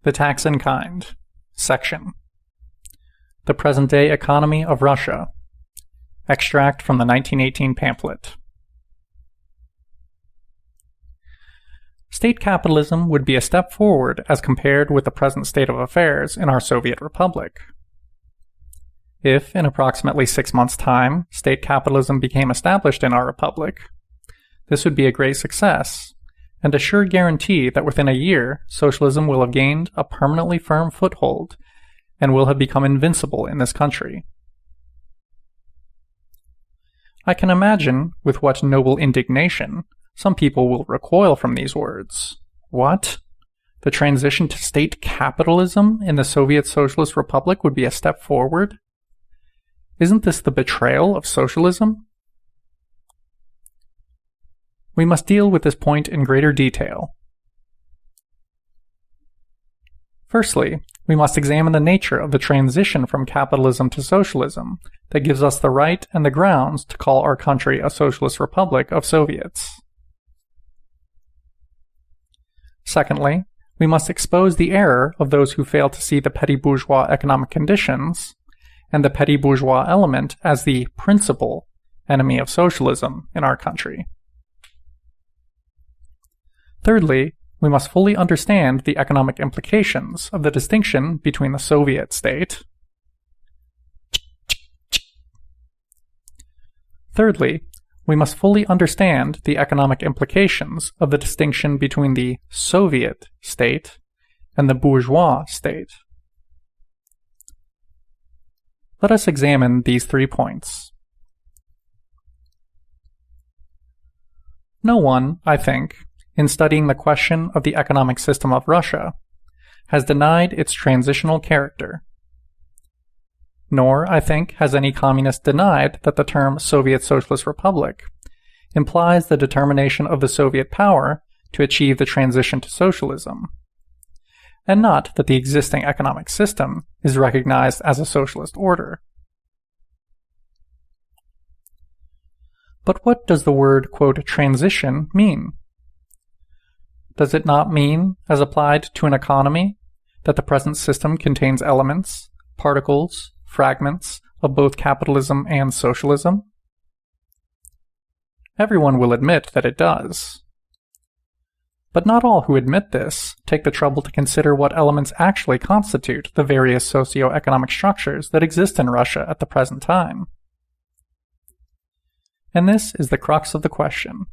The Tax in Kind, Section. The Present-Day Economy of Russia. Extract from the 1918 pamphlet. State capitalism would be a step forward as compared with the present state of affairs in our Soviet Republic. If, in approximately 6 months' time, state capitalism became established in our republic, this would be a great success, and a sure guarantee that within a year, socialism will have gained a permanently firm foothold and will have become invincible in this country. I can imagine with what noble indignation some people will recoil from these words. What? The transition to state capitalism in the Soviet Socialist Republic would be a step forward? Isn't this the betrayal of socialism? We must deal with this point in greater detail. Firstly, we must examine the nature of the transition from capitalism to socialism that gives us the right and the grounds to call our country a socialist republic of Soviets. Secondly, we must expose the error of those who fail to see the petty bourgeois economic conditions and the petty bourgeois element as the principal enemy of socialism in our country. Thirdly, we must fully understand the economic implications of the distinction between the Soviet state. Thirdly, we must fully understand the economic implications of the distinction between the Soviet state and the bourgeois state. Let us examine these 3 points. No one, I think, in studying the question of the economic system of Russia, has denied its transitional character. Nor, I think, has any communist denied that the term Soviet Socialist Republic implies the determination of the Soviet power to achieve the transition to socialism, and not that the existing economic system is recognized as a socialist order. But what does the word, quote, transition mean? Does it not mean, as applied to an economy, that the present system contains elements, particles, fragments of both capitalism and socialism? Everyone will admit that it does. But not all who admit this take the trouble to consider what elements actually constitute the various socio-economic structures that exist in Russia at the present time. And this is the crux of the question.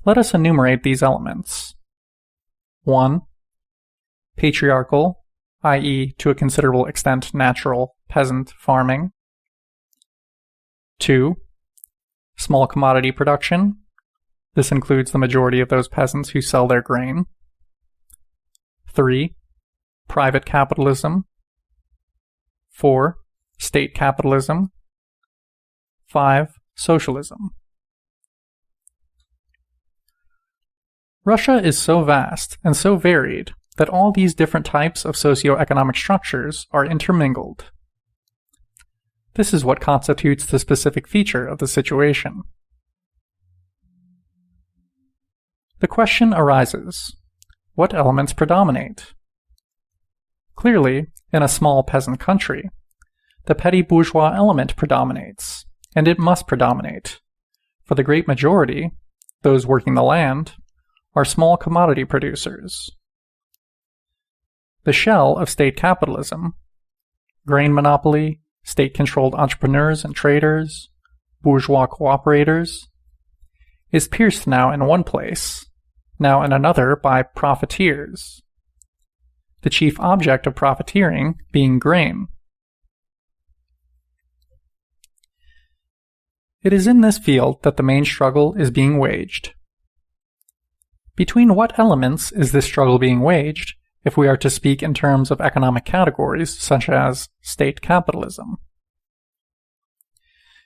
Let us enumerate these elements. 1. Patriarchal, i.e., to a considerable extent natural, peasant farming. 2. Small commodity production. This includes the majority of those peasants who sell their grain. 3. Private capitalism. 4. State capitalism. 5. Socialism. Russia is so vast and so varied that all these different types of socio-economic structures are intermingled. This is what constitutes the specific feature of the situation. The question arises, what elements predominate? Clearly, in a small peasant country, the petty bourgeois element predominates, and it must predominate, for the great majority, those working the land, are small commodity producers. The shell of state capitalism, grain monopoly, state-controlled entrepreneurs and traders, bourgeois cooperators, is pierced now in one place, now in another by profiteers, the chief object of profiteering being grain. It is in this field that the main struggle is being waged. Between what elements is this struggle being waged, if we are to speak in terms of economic categories such as state capitalism?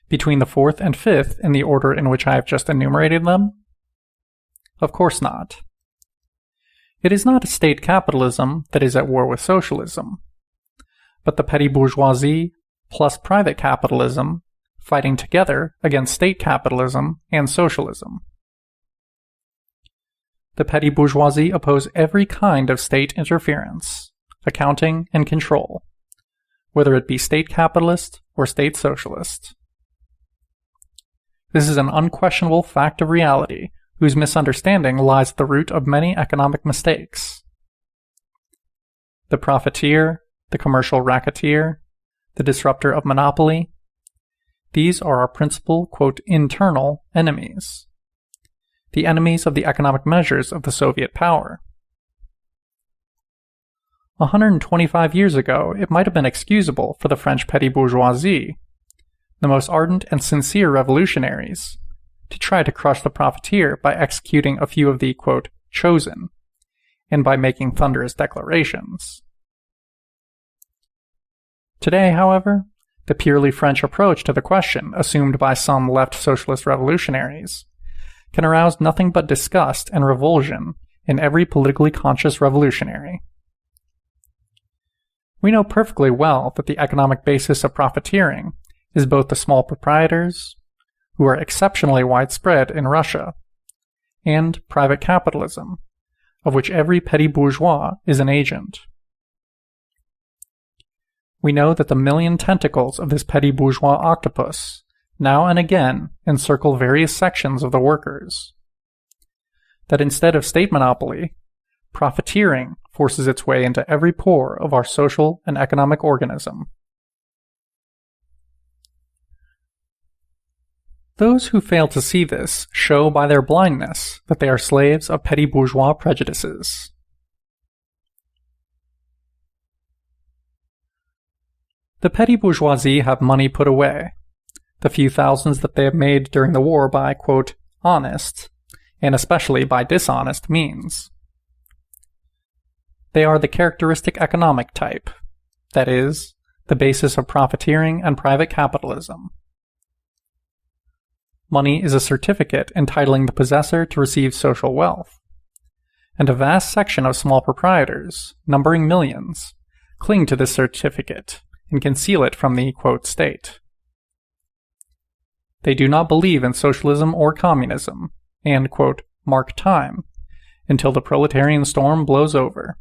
Between the 4th and 5th in the order in which I have just enumerated them? Of course not. It is not state capitalism that is at war with socialism, but the petty bourgeoisie plus private capitalism fighting together against state capitalism and socialism. the petty bourgeoisie oppose every kind of state interference, accounting, and control, whether it be state capitalist or state socialist. This is an unquestionable fact of reality, whose misunderstanding lies at the root of many economic mistakes. The profiteer, the commercial racketeer, the disruptor of monopoly, these are our principal, quote, internal enemies, the enemies of the economic measures of the Soviet power. 125 years ago, it might have been excusable for the French petty bourgeoisie, the most ardent and sincere revolutionaries, to try to crush the profiteer by executing a few of the, quote, chosen, and by making thunderous declarations. Today, however, the purely French approach to the question assumed by some left socialist revolutionaries can arouse nothing but disgust and revulsion in every politically conscious revolutionary. We know perfectly well that the economic basis of profiteering is both the small proprietors, who are exceptionally widespread in Russia, and private capitalism, of which every petty bourgeois is an agent. We know that the million tentacles of this petty bourgeois octopus now and again encircle various sections of the workers. That instead of state monopoly, profiteering forces its way into every pore of our social and economic organism. Those who fail to see this show by their blindness that they are slaves of petty bourgeois prejudices. The petty bourgeoisie have money put away, the few thousands that they have made during the war by, quote, honest, and especially by dishonest means. They are the characteristic economic type, that is, the basis of profiteering and private capitalism. Money is a certificate entitling the possessor to receive social wealth, and a vast section of small proprietors, numbering millions, cling to this certificate and conceal it from the, quote, state. They do not believe in socialism or communism, and, quote, mark time, until the proletarian storm blows over.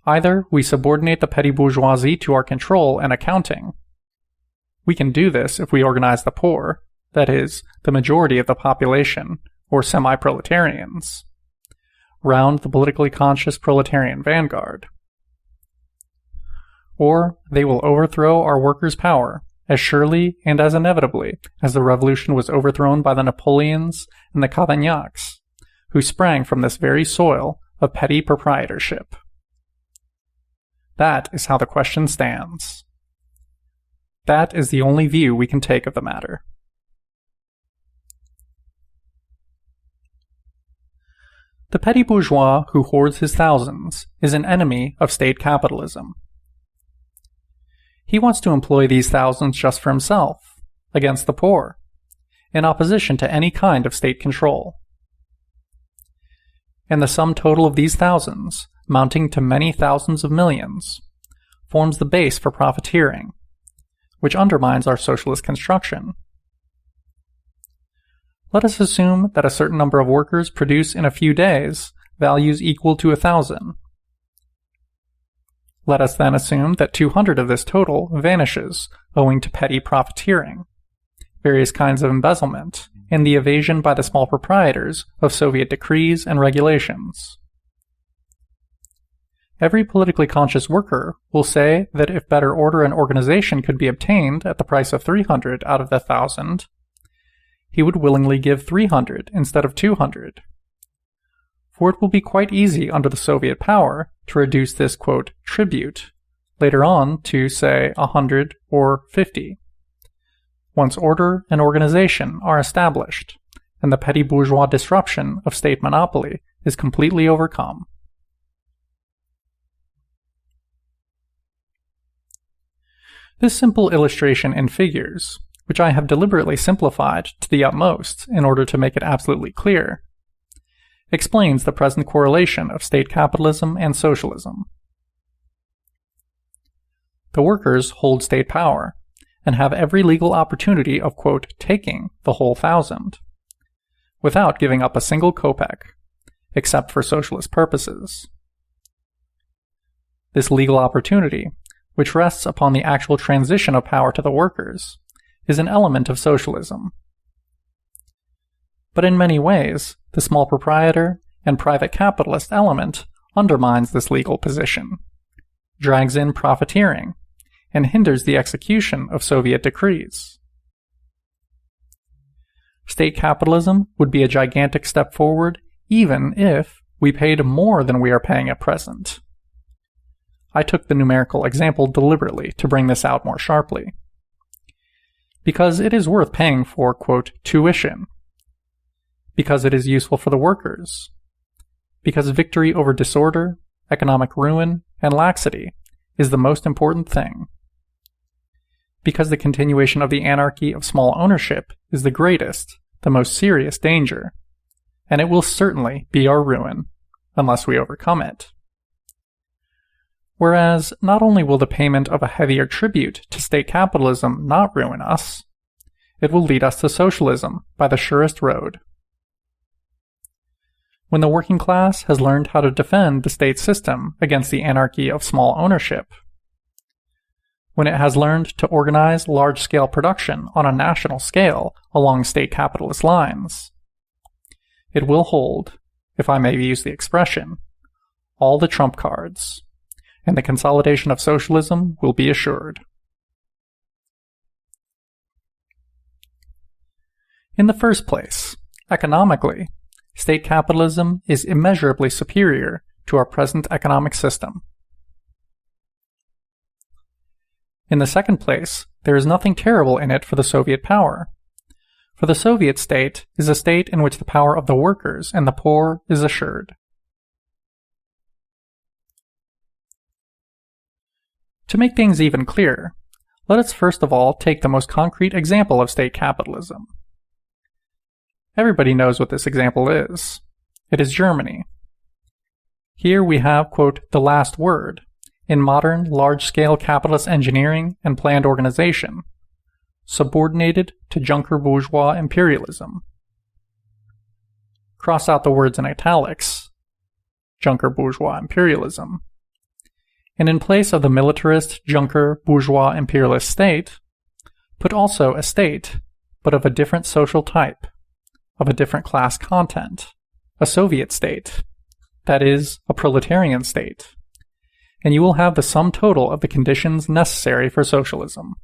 Either we subordinate the petty bourgeoisie to our control and accounting. We can do this if we organize the poor, that is, the majority of the population, or semi-proletarians, round the politically conscious proletarian vanguard. Or they will overthrow our workers' power as surely and as inevitably as the revolution was overthrown by the Napoleons and the Cavaignacs, who sprang from this very soil of petty proprietorship. That is how the question stands. That is the only view we can take of the matter. The petty bourgeois who hoards his thousands is an enemy of state capitalism. He wants to employ these thousands just for himself, against the poor, in opposition to any kind of state control. And the sum total of these thousands, mounting to many thousands of millions, forms the base for profiteering, which undermines our socialist construction. Let us assume that a certain number of workers produce in a few days values equal to 1,000. Let us then assume that 200 of this total vanishes owing to petty profiteering, various kinds of embezzlement, and the evasion by the small proprietors of Soviet decrees and regulations. Every politically conscious worker will say that if better order and organization could be obtained at the price of 300 out of the 1,000, he would willingly give 300 instead of 200. For it will be quite easy under the Soviet power to reduce this, quote, tribute later on to, say, 100 or 50. Once order and organization are established, and the petty bourgeois disruption of state monopoly is completely overcome. This simple illustration in figures, which I have deliberately simplified to the utmost in order to make it absolutely clear, explains the present correlation of state capitalism and socialism. The workers hold state power and have every legal opportunity of, quote, taking the whole 1,000, without giving up a single kopeck, except for socialist purposes. This legal opportunity, which rests upon the actual transition of power to the workers, is an element of socialism. But in many ways, the small proprietor and private capitalist element undermines this legal position, drags in profiteering, and hinders the execution of Soviet decrees. State capitalism would be a gigantic step forward even if we paid more than we are paying at present. I took the numerical example deliberately to bring this out more sharply, because it is worth paying for, quote, tuition, because it is useful for the workers, because victory over disorder, economic ruin, and laxity is the most important thing, because the continuation of the anarchy of small ownership is the greatest, the most serious danger, and it will certainly be our ruin, unless we overcome it. Whereas, not only will the payment of a heavier tribute to state capitalism not ruin us, it will lead us to socialism by the surest road. When the working class has learned how to defend the state system against the anarchy of small ownership, when it has learned to organize large-scale production on a national scale along state capitalist lines, it will hold, if I may use the expression, all the trump cards, and the consolidation of socialism will be assured. In the first place, economically, state capitalism is immeasurably superior to our present economic system. In the second place, there is nothing terrible in it for the Soviet power, for the Soviet state is a state in which the power of the workers and the poor is assured. To make things even clearer, let us first of all take the most concrete example of state capitalism. Everybody knows what this example is. It is Germany. Here we have, quote, the last word in modern, large-scale capitalist engineering and planned organization, subordinated to Junker bourgeois imperialism. Cross out the words in italics, Junker bourgeois imperialism. And in place of the militarist Junker bourgeois imperialist state, put also a state, but of a different social type, of a different class content, a Soviet state, that is, a proletarian state, and you will have the sum total of the conditions necessary for socialism.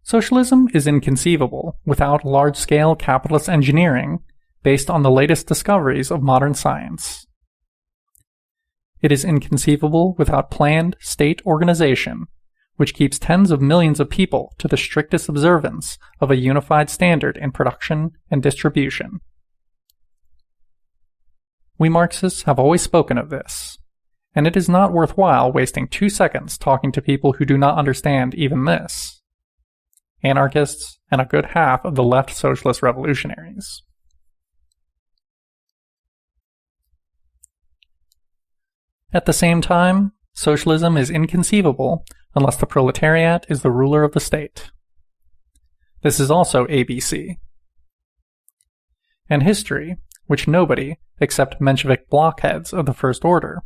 Socialism is inconceivable without large-scale capitalist engineering based on the latest discoveries of modern science. It is inconceivable without planned state organization, which keeps tens of millions of people to the strictest observance of a unified standard in production and distribution. We Marxists have always spoken of this, and it is not worthwhile wasting 2 seconds talking to people who do not understand even this. Anarchists and a good half of the left socialist revolutionaries. At the same time, socialism is inconceivable unless the proletariat is the ruler of the state. This is also ABC. And history, which nobody, except Menshevik blockheads of the First Order,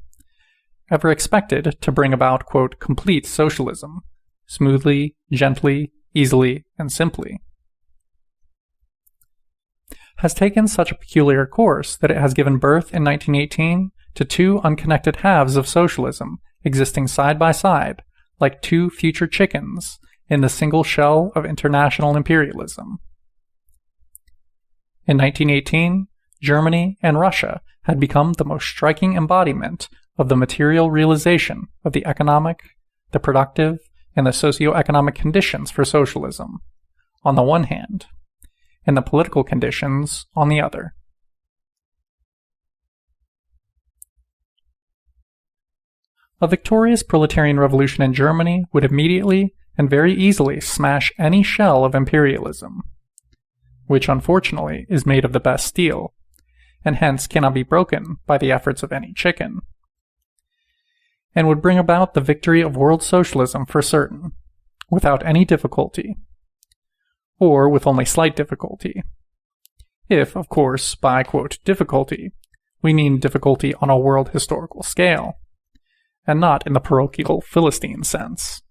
ever expected to bring about, quote, complete socialism, smoothly, gently, easily, and simply, has taken such a peculiar course that it has given birth in 1918 to two unconnected halves of socialism existing side by side like two future chickens in the single shell of international imperialism. In 1918, Germany and Russia had become the most striking embodiment of the material realization of the economic, the productive, and the socio-economic conditions for socialism, on the one hand, and the political conditions on the other. A victorious proletarian revolution in Germany would immediately and very easily smash any shell of imperialism, which unfortunately is made of the best steel, and hence cannot be broken by the efforts of any chicken, and would bring about the victory of world socialism for certain, without any difficulty, or with only slight difficulty. If, of course, by, quote, difficulty, we mean difficulty on a world historical scale, and not in the parochial Philistine sense.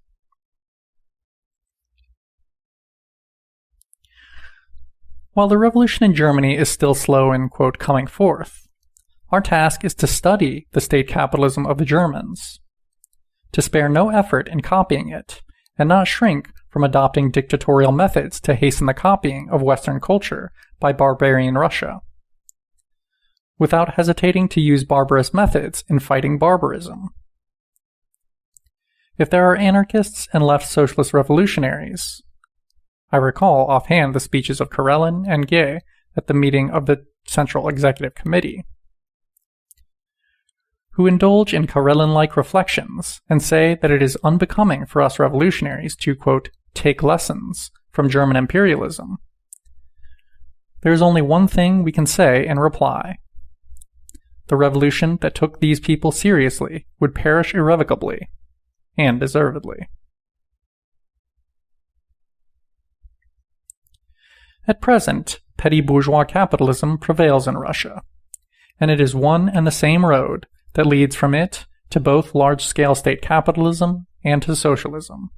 While the revolution in Germany is still slow in, quote, coming forth, our task is to study the state capitalism of the Germans, to spare no effort in copying it, and not shrink from adopting dictatorial methods to hasten the copying of Western culture by barbarian Russia, without hesitating to use barbarous methods in fighting barbarism. If there are anarchists and left socialist revolutionaries, I recall offhand the speeches of Karelin and Gay at the meeting of the Central Executive Committee, who indulge in Karelin-like reflections and say that it is unbecoming for us revolutionaries to, quote, take lessons from German imperialism. There is only one thing we can say in reply. The revolution that took these people seriously would perish irrevocably, and deservedly. At present, petty bourgeois capitalism prevails in Russia, and it is one and the same road that leads from it to both large-scale state capitalism and to socialism,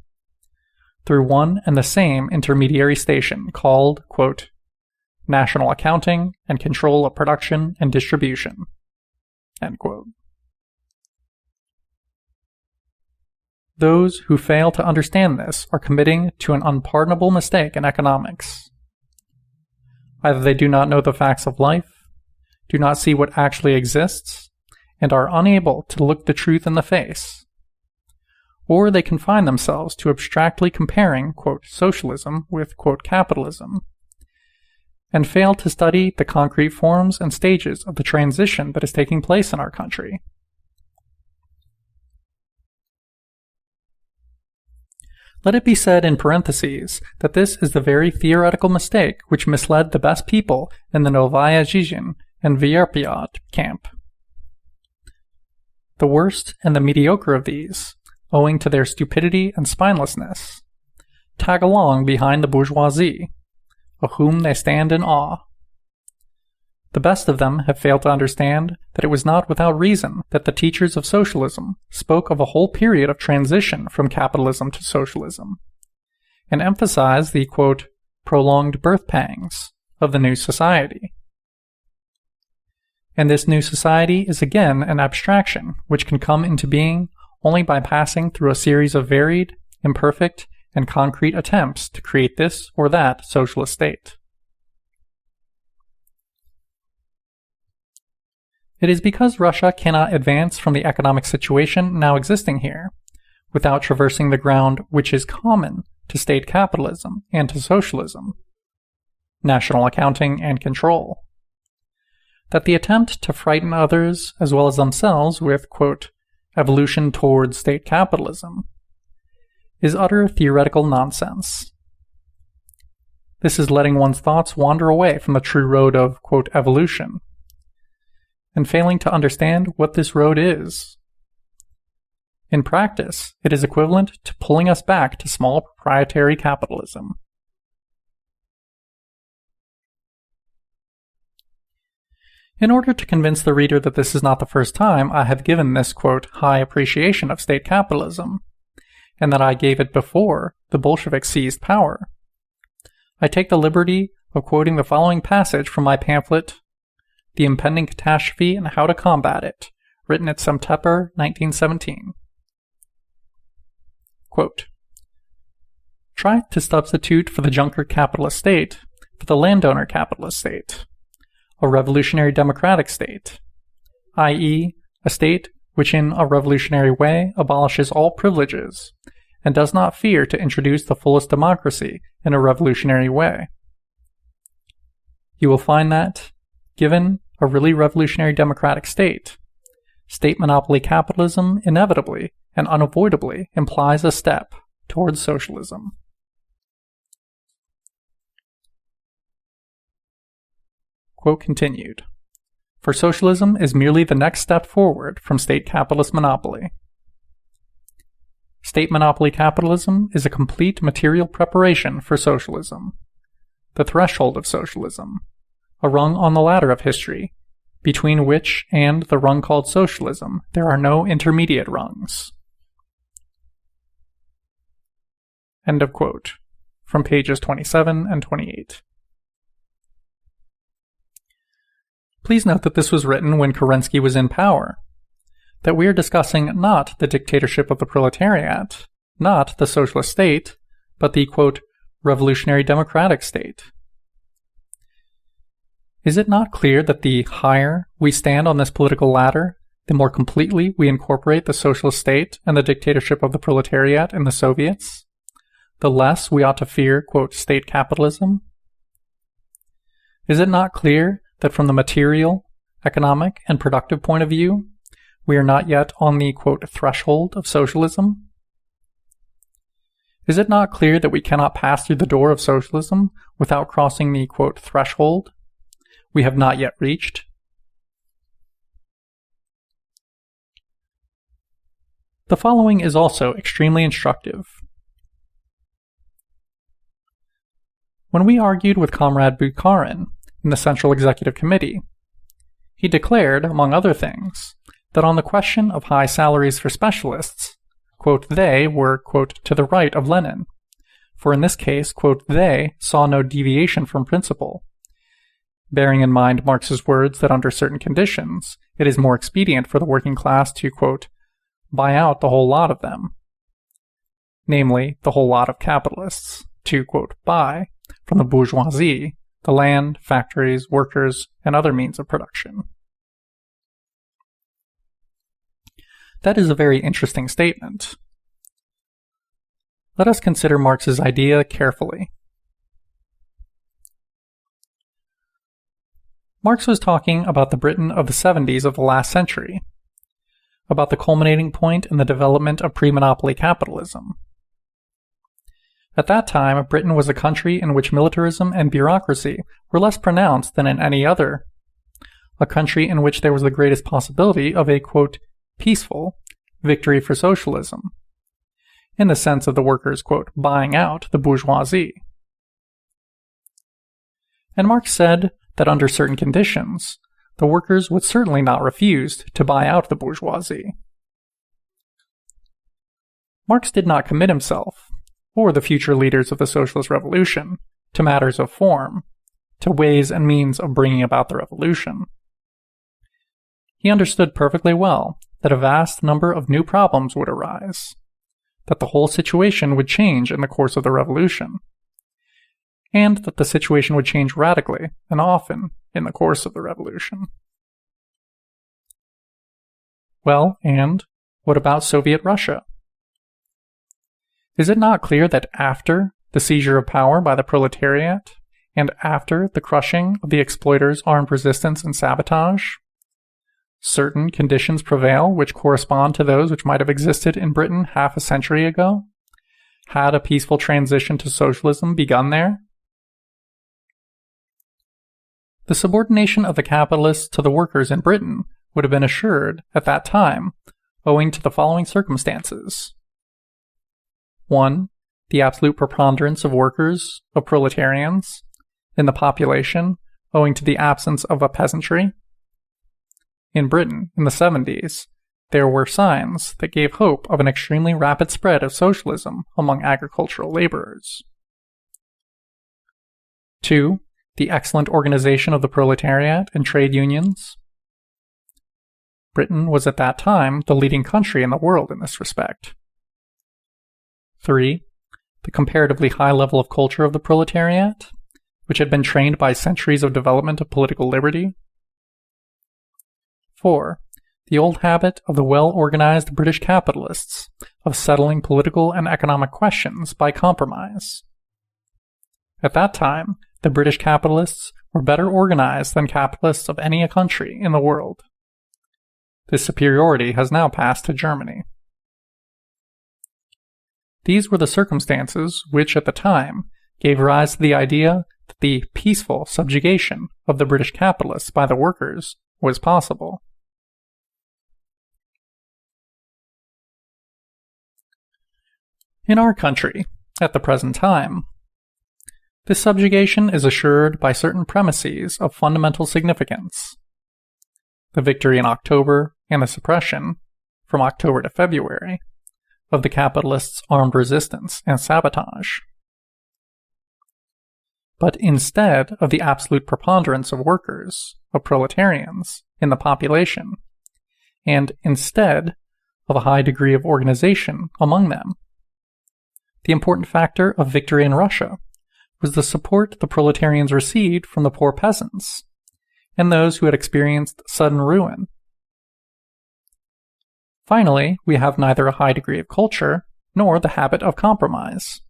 through one and the same intermediary station called, quote, national accounting and control of production and distribution, end quote. Those who fail to understand this are committing to an unpardonable mistake in economics. Either they do not know the facts of life, do not see what actually exists, and are unable to look the truth in the face, or they confine themselves to abstractly comparing, quote, socialism with, quote, capitalism, and fail to study the concrete forms and stages of the transition that is taking place in our country. Let it be said in parentheses that this is the very theoretical mistake which misled the best people in the Novaya Zhizn and Vierpiot camp. The worst and the mediocre of these, owing to their stupidity and spinelessness, tag along behind the bourgeoisie, of whom they stand in awe. The best of them have failed to understand that it was not without reason that the teachers of socialism spoke of a whole period of transition from capitalism to socialism, and emphasized the, quote, prolonged birth pangs of the new society. And this new society is again an abstraction which can come into being only by passing through a series of varied, imperfect, and concrete attempts to create this or that socialist state. It is because Russia cannot advance from the economic situation now existing here, without traversing the ground which is common to state capitalism and to socialism, national accounting and control, that the attempt to frighten others as well as themselves with, quote, evolution towards state capitalism is utter theoretical nonsense. This is letting one's thoughts wander away from the true road of, quote, evolution, and failing to understand what this road is. In practice, it is equivalent to pulling us back to small proprietary capitalism. In order to convince the reader that this is not the first time I have given this, quote, high appreciation of state capitalism, and that I gave it before the Bolsheviks seized power, I take the liberty of quoting the following passage from my pamphlet, The Impending Catastrophe and How to Combat It, written at September 1917. Quote, try to substitute for the junker capitalist state for the landowner capitalist state, a revolutionary democratic state, i.e., a state which in a revolutionary way abolishes all privileges and does not fear to introduce the fullest democracy in a revolutionary way. You will find that, given a really revolutionary democratic state, state monopoly capitalism inevitably and unavoidably implies a step towards socialism. Quote continued. For socialism is merely the next step forward from state capitalist monopoly. State monopoly capitalism is a complete material preparation for socialism, the threshold of socialism, a rung on the ladder of history, between which and the rung called socialism there are no intermediate rungs. End of quote. From pages 27 and 28. Please note that this was written when Kerensky was in power, that we are discussing not the dictatorship of the proletariat, not the socialist state, but the, quote, revolutionary democratic state. Is it not clear that the higher we stand on this political ladder, the more completely we incorporate the socialist state and the dictatorship of the proletariat in the Soviets, the less we ought to fear, quote, state capitalism? Is it not clear that from the material, economic, and productive point of view, we are not yet on the, quote, threshold of socialism? Is it not clear that we cannot pass through the door of socialism without crossing the, quote, threshold we have not yet reached? The following is also extremely instructive. When we argued with Comrade Bukharin in the Central Executive Committee, he declared, among other things, that on the question of high salaries for specialists, quote, they were, quote, to the right of Lenin, for in this case, quote, they saw no deviation from principle, bearing in mind Marx's words that under certain conditions, it is more expedient for the working class to, quote, buy out the whole lot of them, namely, the whole lot of capitalists, to, quote, buy from the bourgeoisie the land, factories, workers, and other means of production. That is a very interesting statement. Let us consider Marx's idea carefully. Marx was talking about the Britain of the 70s of the last century, about the culminating point in the development of pre-monopoly capitalism. At that time, Britain was a country in which militarism and bureaucracy were less pronounced than in any other, a country in which there was the greatest possibility of a, quote, peaceful victory for socialism, in the sense of the workers, quote, buying out the bourgeoisie. And Marx said that under certain conditions, the workers would certainly not refuse to buy out the bourgeoisie. Marx did not commit himself, or the future leaders of the socialist revolution, to matters of form, to ways and means of bringing about the revolution. He understood perfectly well that a vast number of new problems would arise, that the whole situation would change in the course of the revolution, and that the situation would change radically and often in the course of the revolution. Well, and what about Soviet Russia? Is it not clear that after the seizure of power by the proletariat, and after the crushing of the exploiters' armed resistance and sabotage, certain conditions prevail which correspond to those which might have existed in Britain half a century ago? Had a peaceful transition to socialism begun there? The subordination of the capitalists to the workers in Britain would have been assured at that time owing to the following circumstances. 1. The absolute preponderance of workers, of proletarians, in the population owing to the absence of a peasantry. In Britain, in the 70s, there were signs that gave hope of an extremely rapid spread of socialism among agricultural laborers. 2. The excellent organization of the proletariat and trade unions. Britain was at that time the leading country in the world in this respect. 3. The comparatively high level of culture of the proletariat, which had been trained by centuries of development of political liberty. 4. The old habit of the well-organized British capitalists of settling political and economic questions by compromise. At that time, the British capitalists were better organized than capitalists of any country in the world. This superiority has now passed to Germany. These were the circumstances which, at the time, gave rise to the idea that the peaceful subjugation of the British capitalists by the workers was possible. In our country, at the present time, This subjugation is assured by certain premises of fundamental significance. The victory in October and the suppression, from October to February, of the capitalists' armed resistance and sabotage. But instead of the absolute preponderance of workers, of proletarians, in the population, and instead of a high degree of organization among them, the important factor of victory in Russia was the support the proletarians received from the poor peasants and those who had experienced sudden ruin. Finally, we have neither a high degree of culture nor the habit of compromise.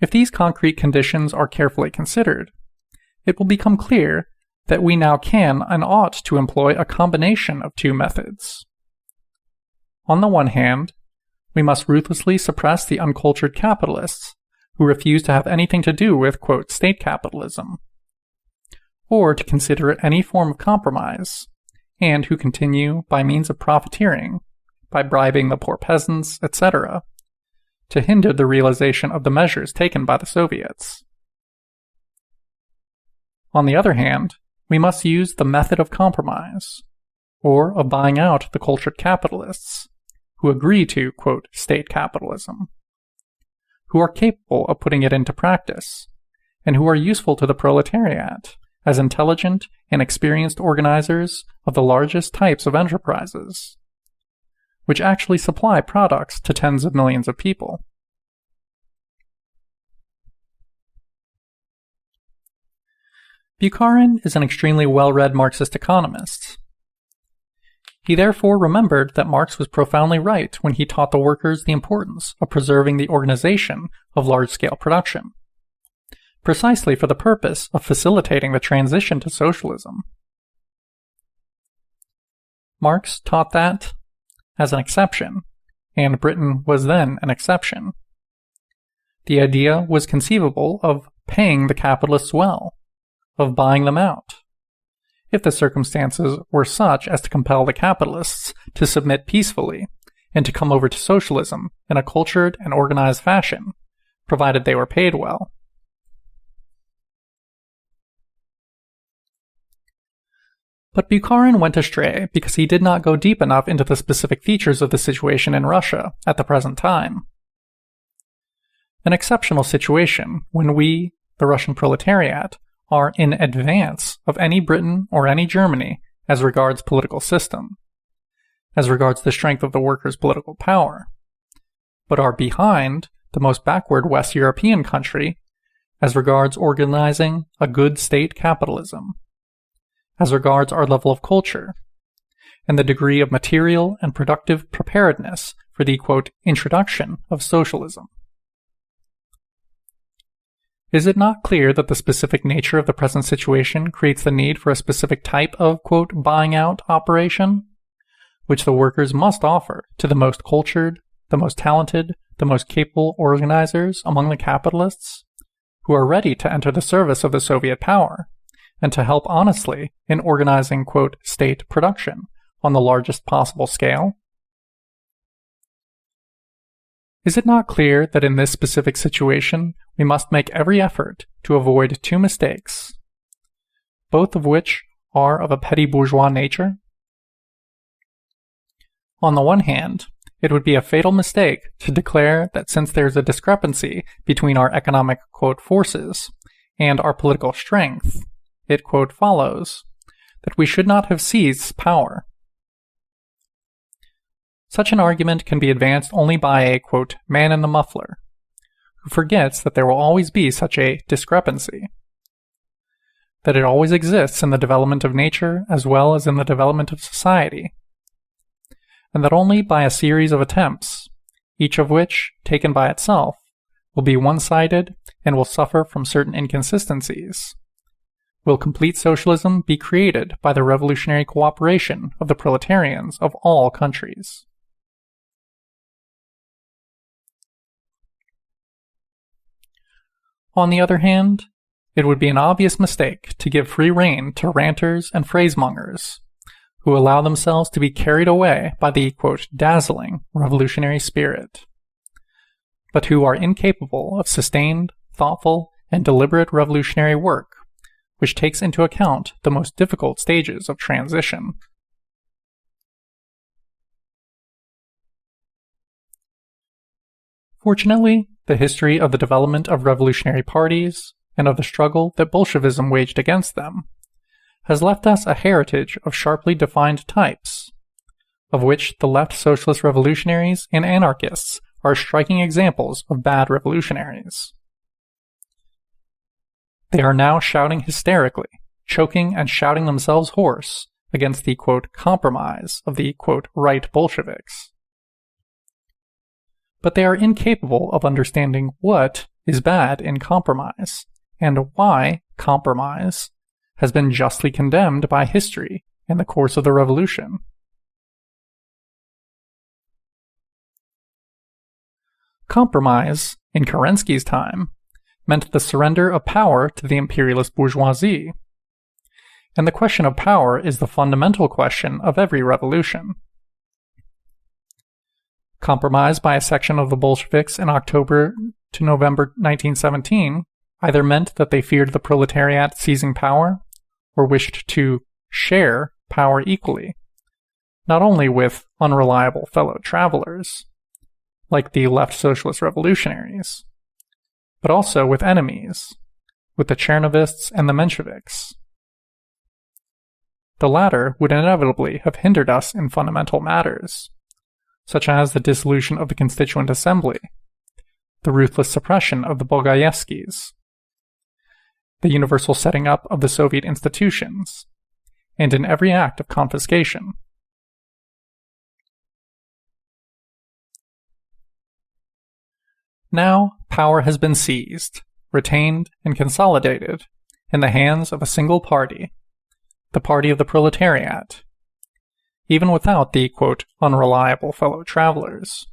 If these concrete conditions are carefully considered, it will become clear that we now can and ought to employ a combination of two methods. On the one hand, we must ruthlessly suppress the uncultured capitalists who refuse to have anything to do with, quote, state capitalism, or to consider it any form of compromise, and who continue, by means of profiteering, by bribing the poor peasants, etc., to hinder the realization of the measures taken by the Soviets. On the other hand, we must use the method of compromise, or of buying out the cultured capitalists, who agree to, quote, state capitalism, who are capable of putting it into practice, and who are useful to the proletariat as intelligent and experienced organizers of the largest types of enterprises, which actually supply products to tens of millions of people. Bukharin is an extremely well-read Marxist economist. He therefore remembered that Marx was profoundly right when he taught the workers the importance of preserving the organization of large-scale production, precisely for the purpose of facilitating the transition to socialism. Marx taught that, as an exception, and Britain was then an exception, the idea was conceivable of paying the capitalists well, of buying them out, if the circumstances were such as to compel the capitalists to submit peacefully and to come over to socialism in a cultured and organized fashion, provided they were paid well. But Bukharin went astray because he did not go deep enough into the specific features of the situation in Russia at the present time. An exceptional situation when we, the Russian proletariat, are in advance of any Britain or any Germany as regards political system, as regards the strength of the workers' political power, but are behind the most backward West European country as regards organizing a good state capitalism, as regards our level of culture, and the degree of material and productive preparedness for the, quote, introduction of socialism. Is it not clear that the specific nature of the present situation creates the need for a specific type of, quote, buying out operation, which the workers must offer to the most cultured, the most talented, the most capable organizers among the capitalists, who are ready to enter the service of the Soviet power, and to help honestly in organizing, quote, state production on the largest possible scale? Is it not clear that in this specific situation we must make every effort to avoid two mistakes, both of which are of a petty bourgeois nature? On the one hand, it would be a fatal mistake to declare that since there is a discrepancy between our economic, quote, forces and our political strength, it, quote, follows that we should not have seized power. Such an argument can be advanced only by a, quote, man in the muffler, who forgets that there will always be such a discrepancy, that it always exists in the development of nature as well as in the development of society, and that only by a series of attempts, each of which, taken by itself, will be one-sided and will suffer from certain inconsistencies, will complete socialism be created by the revolutionary cooperation of the proletarians of all countries. On the other hand, it would be an obvious mistake to give free rein to ranters and phrasemongers who allow themselves to be carried away by the, quote, dazzling revolutionary spirit, but who are incapable of sustained, thoughtful, and deliberate revolutionary work, which takes into account the most difficult stages of transition. Fortunately, the history of the development of revolutionary parties, and of the struggle that Bolshevism waged against them, has left us a heritage of sharply defined types, of which the left socialist revolutionaries and anarchists are striking examples of bad revolutionaries. They are now shouting hysterically, choking and shouting themselves hoarse against the, quote, compromise of the, quote, right Bolsheviks. But they are incapable of understanding what is bad in compromise, and why compromise has been justly condemned by history in the course of the revolution. Compromise, in Kerensky's time, meant the surrender of power to the imperialist bourgeoisie. And the question of power is the fundamental question of every revolution. Compromise by a section of the Bolsheviks in October to November 1917 either meant that they feared the proletariat seizing power, or wished to share power equally, not only with unreliable fellow travelers, like the left socialist revolutionaries, but also with enemies, with the Chernovists and the Mensheviks. The latter would inevitably have hindered us in fundamental matters, such as the dissolution of the Constituent Assembly, the ruthless suppression of the Bogaevskis, the universal setting up of the Soviet institutions, and in every act of confiscation. Now, power has been seized, retained, and consolidated in the hands of a single party, the party of the proletariat, even without the, quote, unreliable fellow travelers.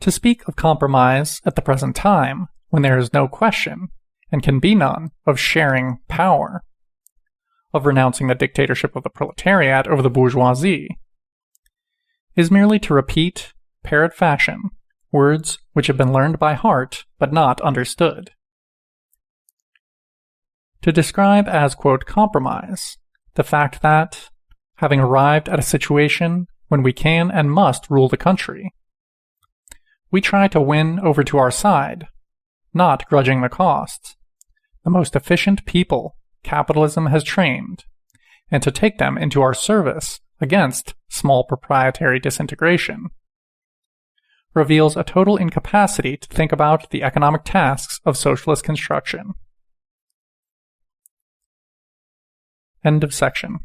To speak of compromise at the present time, when there is no question, and can be none, of sharing power, of renouncing the dictatorship of the proletariat over the bourgeoisie, is merely to repeat, parrot fashion, words which have been learned by heart but not understood. To describe as, quote, compromise, the fact that, having arrived at a situation when we can and must rule the country, we try to win over to our side, not grudging the cost, the most efficient people capitalism has trained, and to take them into our service against small proprietary disintegration, reveals a total incapacity to think about the economic tasks of socialist construction. End of section.